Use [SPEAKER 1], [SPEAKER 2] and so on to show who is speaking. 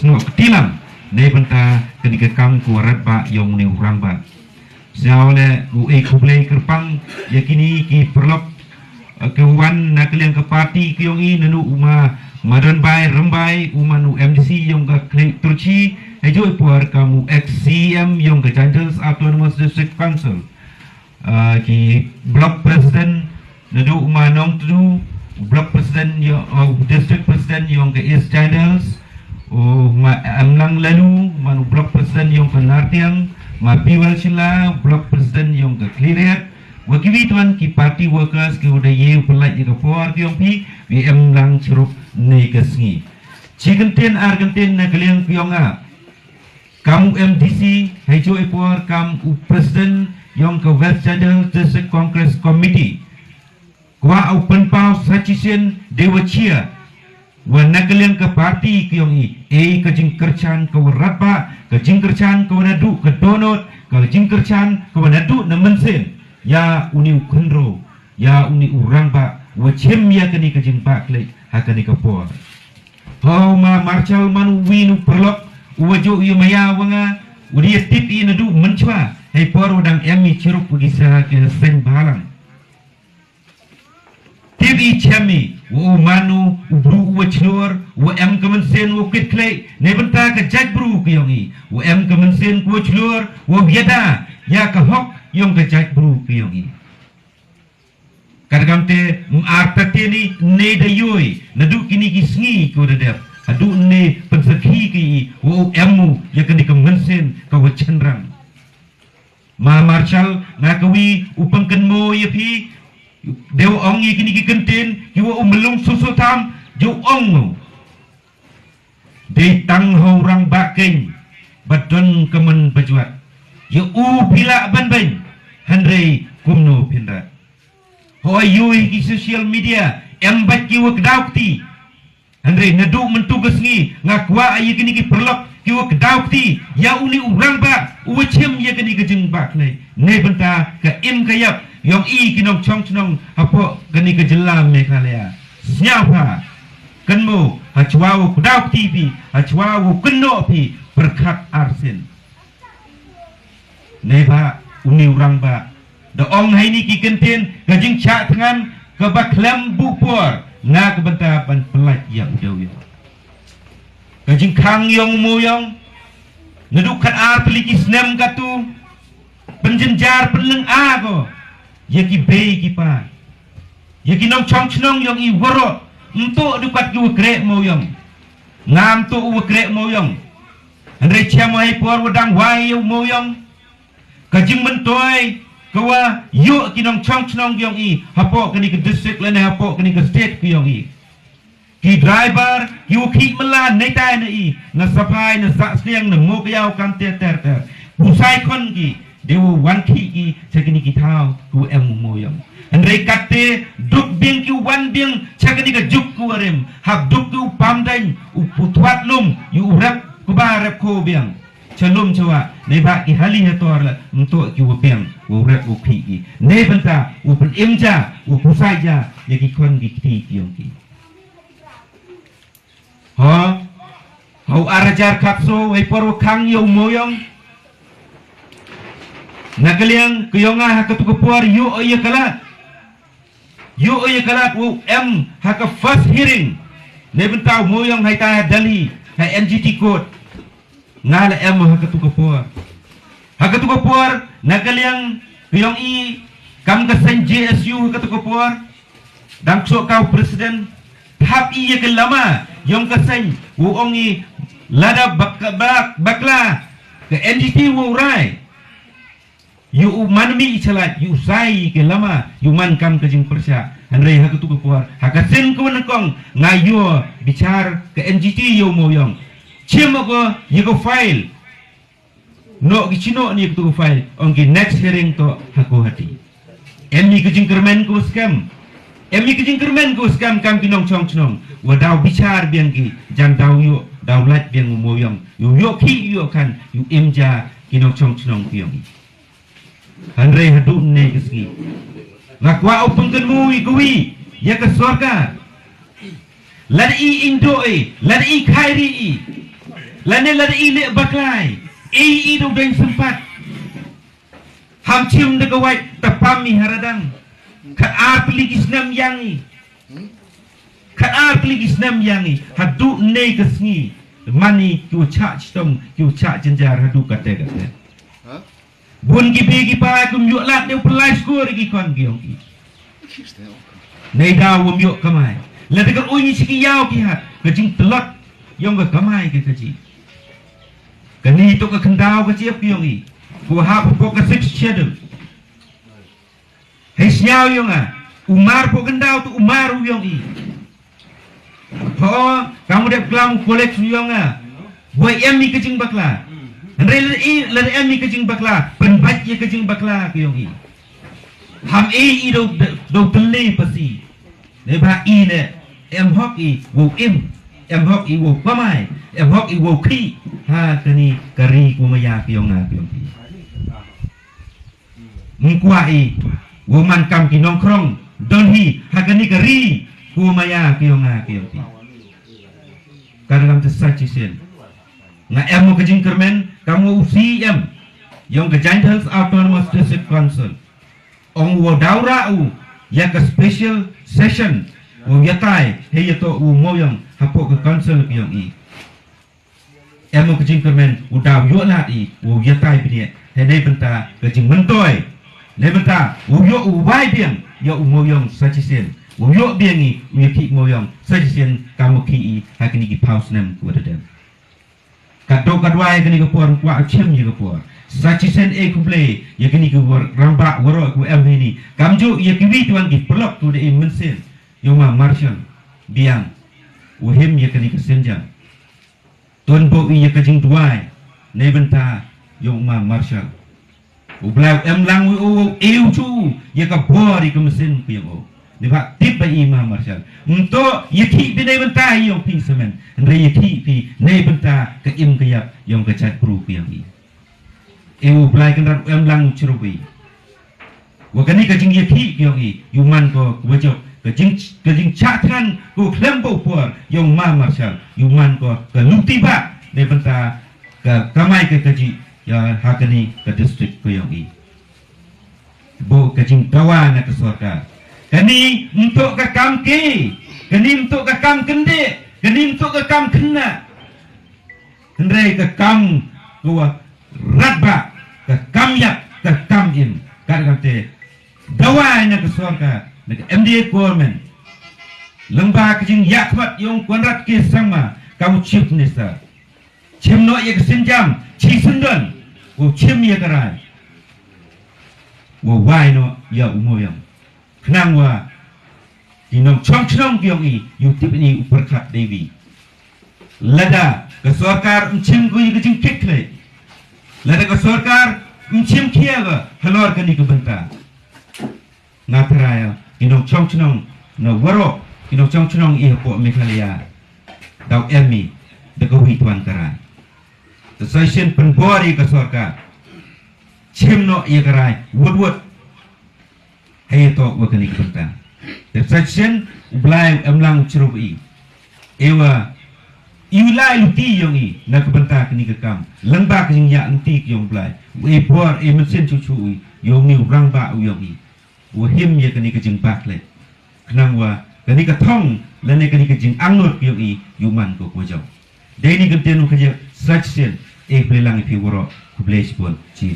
[SPEAKER 1] sno ketilam ne benta kenika kam kuarat ba yong ne urang ba siaole kublai kerpang yakini ki perlop kewan nak liang ke parti ke yong i nanu uma madan bai rembai umanu MDC yong ka Turki ejo puar kamu XCM yong ke Children's Autonomous District Council ki block president nanu uma nong tu block president yong district president yong ke East Channels amlang lalu manu block president yong ke Nartiang ma piwal sila block president yong ke Kliriat wakiwi tuan ki party workers ki udah ye pelaj ke por ki yong pi wi amlang cirup ne ke sngi Argentin na kaliang ki yong a kamu MDC hejo epor kamu president yong ke West Channel District Congress Committee kwa open pau sachisien dewa chia wa nakaliang ke parti ki yong i ke jingkerchan ke warapa ke jingkerchan ke wanadu ke donot ke jingkerchan ke wanadu na mensen ya uni ukendro ya uni urang ba wachem ya kani ke jingpa klek hakani ke por ho ma marchal manu winu perlok wajo yu maya wanga udi tit ina du menchwa hei por udang emi ciruk pugisa ke sen balang TV chami wo manu ubru wo chlor wo em kemensen wo kit klek ne benta ke jak bru ke yongi wo em kemensen wo chlor wo biada ya ke hok yong ke jak bru ke yongi kadang te artate ni ne de yoi nadu kini ki sngi ko de dep adu ne pensakhi ki wo emu ya ke ni kemensen ka wo chenrang ma marshal ngakawi upangken mo ye pi Dewa ong ye kini kentin kiwa umelung susu tam jo ong de tang ho rang bakeng badon kemen bajuat ye u pila ban ban handre kumno pinda ho ayu ki social media embat kiwa kedaukti handre nadu mentugas ngi ngakwa ayi kini ki perlok kiwa kedaukti ya uni urang ba uchem ye kini kejeng bak ne benta ke im kayap yong i kinong chong chnong apo gani ke jelam Meghalaya siapa kenmo hachwawo kudauk TV hachwawo keno pi berkat arsen neba uni urang ba da ong hai ni ki kenten gajing cha tangan ke baklam bupor nga ke benta ban pelat ya udaw ya gajing kang yong moyong ngedukat ar peliki snem katu penjenjar penleng a ko yaki bei kipa yaki nong chong chnong yong i woro untuk dukat ki ukrek moyong ngam to ukrek moyong andre cham ai por wadang wai moyong kajing mentoy kawa yu ki nong chong chnong yong i hapo kani ke district lene hapo kani ke state ki yong i ki driver yu ki melan nei tai na i na sapai na sa sniang na mo kyaw kam ter ter pusai kon ki dewa wan ki chakini ki thao ku em moyong andre katte duk bing ki wan bing chakini ka juk ku arem hak duk ku pamdain u putwat lum yu urap ku barap ko biang chalum chawa ne ba ki hali hator la untuk ki biang u rap u ki ne benta u pen imja u pusai ja ye ki kon ki ti yong ki ha hau arajar kapso ai por khang yo moyong nakaliang kuyonga haka tukupuar yu oye kalat wo em haka first hearing ne bentau moyong hai ta dali hai NGT code ngala em haka tukupuar nakaliang kuyong i kam kasan JSU haka tukupuar dang so kau presiden hap i ke lama yong kasan wo ongi lada bakla ke NGT wo rai yu manmi ichalat yu sai ke lama yu man kam kejing persya andre ha tu kuar ha ka sen ko nakong ngayo bicar ke NGT yu moyong chimo ko yu ko file no gichino ni tu file on ki next hearing to ha ko hati emi kejing kermen ko scam kam kinong chong chnong wadau bicar biang ki jang dau yu daulat biang moyong yu ki yu kan yu imja kinong chong chnong piong Andre hadu ne keski ngakwa upeng kenui kuwi ya ke surga lari indo lari khairi Lane lada ile baklai. Ido dan sempat. Ham cium degawai tapami haradang. Kat arpli Islam yangi. Kat arpli Islam yangi. Hadu ne kesngi. Mani kiu cak citong kiu cak jenjar hadu kata. Bun ki pa kum yuk lat deu pelai skor ki kon giong ki. Nei da wum yuk kamai. La de kan ui siki yau ki hat. Kejing telot yong ke kamai ke keji. Kani to ke kendau ke ciep yong ki. Ku ha pok ke six shadow. Hei nyau yong ah. Umar pok kendau tu umar yong ki. Oh, kamu dep kelam kolek yong ah. Buat em ni kejing bakla. Rel la em ni kejing bakla. Penbat ye kejing bakla ke yong ki. Ham i do tele pasi. Ne ba i ne em hok i wo em hok i wo pamai em hok i wo khi ha kani kari ku maya piong na piong pi mungkwa i wo man kam ki nong krong don hi ha kani kari ku maya piong na piong pi kadang tesai cisen na em mo kajing kermen kamu usi em yang ke Giants Autonomous District Council ong wo daura u ya ke special session wo yatai he yato u moyang hapo ke council piong i emo ke jingkermen u daw yo lat i wo yatai pide he nei benta ke jing mentoi nei benta u yo u wai biang yo u moyang sajisen u yo biang i u ki moyang sajisen kamu ki i hakini ki pause nem ku dedem kadok kadwai kini ke por kwa chem ji ke por sajisen e kuble yakini ke ramba woro ku em ni kamjo yakiwi tuan ki pelok tu de mensen yoma marshal biang uhim yakini ke senjang tuan bo i yakajing tuai nei benta yoma marshal ublau em lang u eu chu yakabori ke mesin ku yo ni ba tip ba i ma marshal untuk yaki bi nei benta yong ping semen re yaki pi nei benta ke im ke yap yong ke chat pru ku yang i eu blai kan rat em lang churubi wakani ka jing yaki yong i yuman ko wajok ka jing chatkan ko klembo por yong ma marshal yuman ko ka lukti ba ne benta ka kamai ke kaji ya hakani ka district ko yong i bo ka jing kawan na ka sorkar kani untuk ka kam ke kani untuk ka kam kende kani untuk ka kam kena hendrai ka kam ko ratba ka kam yap ka kam im kadang-kadang dawai na kesorka na MDA government lembah kejing yakmat yung kuanrat ke sama kamu chief minister chim no ye kesenjam chi sundon wo chim ye karai wo wai no ya umoyam kenang wa dinong chong gyong i yu tipni uperkat dewi lada kesorkar chim go ye kejing kekle lada kesorkar chim kiaga halor kani ke benta ngatraya kinong chong no waro kinong chong i po Meghalaya daw emi de ko hitwan karai the session penbori ka sorka chimno i karai wood hey to wakani kunta the session blai emlang chrubi ewa iulai luti yong i na kabanta kini kam lengba kini ya anti yong blai e por e mesin chuchu yong ni rangba yong i wo him ye kani kejing bakle kenang wa kani ka thong lane kani kejing angnot yong i yuman ko ko jaw deni gentenu kejing sachsen e plelang pi woro ku blaze bol chi